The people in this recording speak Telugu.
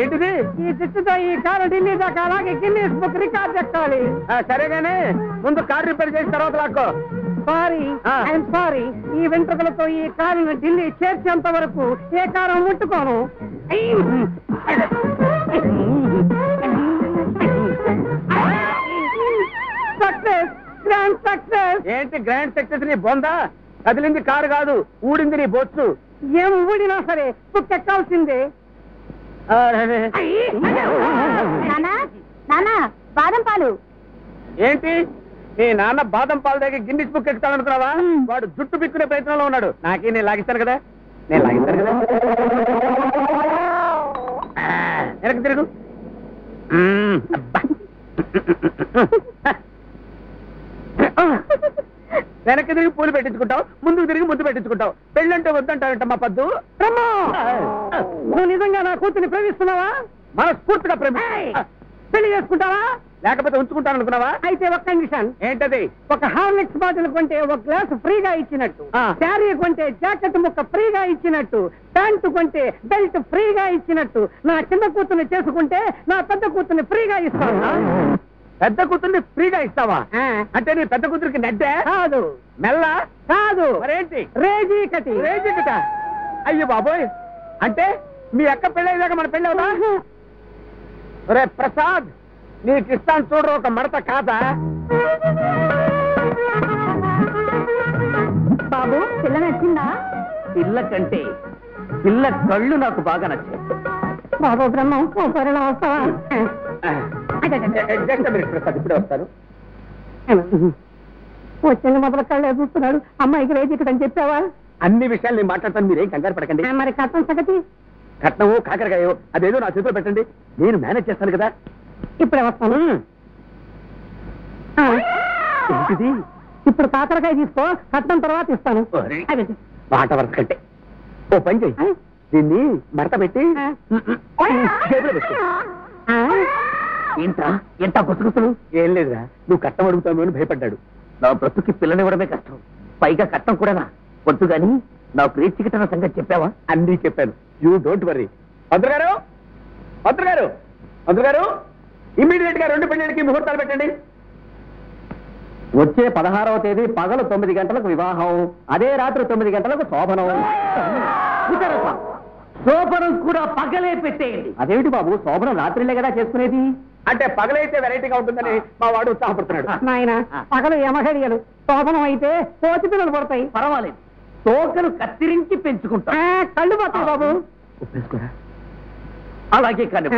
ఏంటిది? ఈ తిట్టుతో ఈ కారు ఢిల్లీ దాకా అలాగే గిన్నీస్ బుక్ రికార్డ్ ఎక్కాలి. సరేగానే ముందు కారు రిపేర్ చేసిన తర్వాత లాక్కో. Sorry, I'm sorry. ఈ వెంట్రుకలతో ఈ కారును ఢిల్లీ చేర్చేంత వరకు ఏ కారు ముట్టుకోను. Success, grand success. ఏంటి గ్రాండ్ సక్సెస్? నీ బొందా కదిలింది కారు కాదు, ఊడింది నీ బొచ్చు. ఏం ఊడినా సరే బుక్ ఎక్కాల్సిందే. బాదం పాలు. ఏంటి మీ నాన్న బాదం పాలు దగ్గర గిన్నిస్ బుక్ ఎక్కుతాననుకున్నావా? వాడు జుట్టు పిక్కునే ప్రయత్నంలో ఉన్నాడు. నాకే నేను లాగిస్తాను కదా, నేను లాగిస్తాను కదా. వెనక్కి తిరుగు. వెనక్కి తిరిగి పూలు పెట్టించుకుంటావు, ముందుకు తిరిగి ముద్దు పెట్టించుకుంటావు. పెళ్ళంటే వద్దంటారంట మా పద్దు. నువ్వు నిజంగా నా కూతుర్ని ప్రేమిస్తున్నావా? మనస్ఫూర్తిగా పెళ్లి చేసుకుంటావా లేకపోతే ఉంచుకుంటాను అనుకున్నావా? అయితే ఒక కండిషన్. ఏంటది? ఒక హార్లిక్స్ బాటిల్ కొంటే ఒక గ్లాస్ ఫ్రీగా ఇచ్చినట్టు, శారీ కొంటే జాకెట్ ముక్క ఫ్రీగా ఇచ్చినట్టు, ప్యాంటు కొంటే బెల్ట్ ఫ్రీగా ఇచ్చినట్టు. నా చిన్న కూతుర్ని చేసుకుంటే నా పెద్ద కూతుర్ని ఫ్రీగా ఇస్తాను. పెద్ద కూతుర్ని ఫ్రీగా ఇస్తావా? అంటే నీ పెద్ద కూతురికి నెడ్డే కాదు, మెల్ల కాదు, మరేంటి? రేజీ కటి. రేజీ కట? అయ్యో బాబోయ్, అంటే మీ అక్క పెళ్ళయ్యేదాకా మన పెళ్ళి అవుతా? రే ప్రసాద్, నీకు ఇస్తాను చూడరు ఒక మడత కాదా? బాబు, పిల్ల నచ్చిందా? పిల్ల కంటే పిల్ల కళ్ళు నాకు బాగా నచ్చాయి. బాబు బ్రహ్మం, వస్తావా? ప్రసాద్, ఇప్పుడే వస్తాను. వచ్చింది మొదల కళ్ళే చూస్తున్నాడు. అమ్మాయికి రేజిక్కడని చెప్పావా? అన్ని విషయాలు నేను మాట్లాడతాను, మీరేం కంగారు పడకండి. మరి కట్నం సంగతి? కట్నమో కాకరకాయో అదేదో నా చేతిలో పెట్టండి, నేను మేనేజ్ చేస్తాను కదా. ఇప్పుడే వస్తాను. ఏంటిది? ఇప్పుడు కాకరకాయ తీసుకో, కట్నం తర్వాత ఇస్తాను. మాట వరస కంటే ఓ పని చెయ్యి, దీన్ని మడత పెట్టి జేబులో పెట్టు. ఏంటా ఎంత గుసగుసలు? ఏం లేదురా, నువ్వు కట్నం అడుగుతావు అని భయపడ్డాడు. నా బ్రతుకి పిల్లనివ్వడమే కష్టం, పైగా కట్నం కూడా వద్దు. గాని నాకు రేచికటన సంగతి చెప్పావా? అన్నీ చెప్పాను, యూ డోంట్ వరీ. మంత్రి గారు, మంత్రి గారు, మంత్రి గారు, ఇమ్మీడియట్ గా 2 పెళ్లికి ముహూర్తాలు పెట్టండి. వచ్చే 16వ తేదీ పగలు 9 గంటలకు వివాహం, అదే రాత్రి 9 గంటలకు శోభనం. శోభనం కూడా పగలే పెట్టేయండి. అదేమిటి బాబు, శోభనం రాత్రిలే కదా చేసుకునేది? అంటే పగలైతే వెరైటీగా ఉంటుందని మా వాడు ఉత్సాహపడుతున్నాడు. నాయన, పగలు యమఘడియలు, శోభనం అయితే కోతి పిల్లలు పడతాయి. పర్వాలేదు, తోకలు కత్తిరించి పెంచుకుంటా. కళ్ళు పోతాయి బాబు. అలాగే కానీ